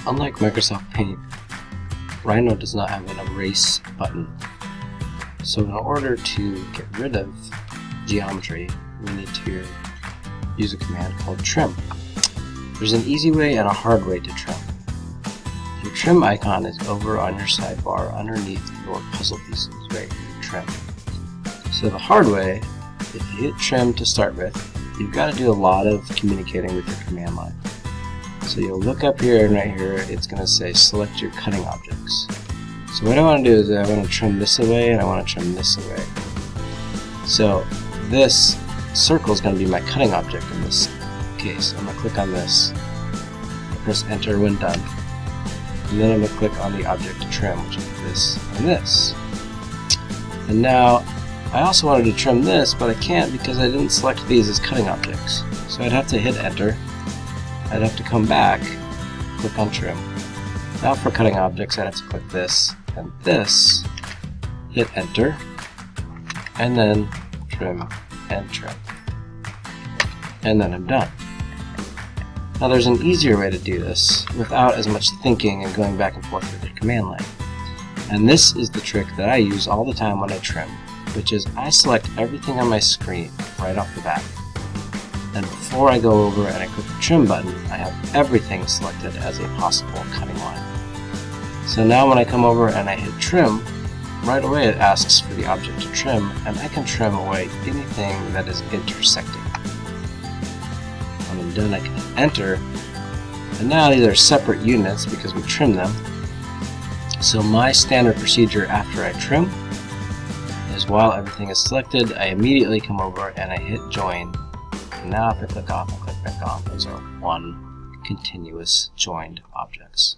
Unlike Microsoft Paint, Rhino does not have an erase button. So in order to get rid of geometry, we need to use a command called trim. There's an easy way and a hard way to trim. Your trim icon is over on your sidebar underneath your puzzle pieces, right here, trim. So the hard way, if you hit trim to start with, you've got to do a lot of communicating with your command line. So you'll look up here, and right here it's going to say select your cutting objects. So what I want to do is I want to trim this away and I want to trim this away. So this circle is going to be my cutting object in this case. I'm going to click on this, press enter when done, and then I'm going to click on the object to trim, which is this and this. And now I also wanted to trim this, but I can't because I didn't select these as cutting objects. So I'd have to hit enter. I'd have to come back, click on trim. Now for cutting objects, I'd have to click this and this, hit enter, and then trim and trim. And then I'm done. Now there's an easier way to do this without as much thinking and going back and forth with your command line. And this is the trick that I use all the time when I trim, which is I select everything on my screen right off the bat. And before I go over and I click the trim button, I have everything selected as a possible cutting line. So now when I come over and I hit trim, right away it asks for the object to trim, and I can trim away anything that is intersecting. When I'm done, I can hit enter, and now these are separate units because we trimmed them. So my standard procedure after I trim is while everything is selected, I immediately come over and I hit join. And now if I click off and click back on, those are one continuous joined objects.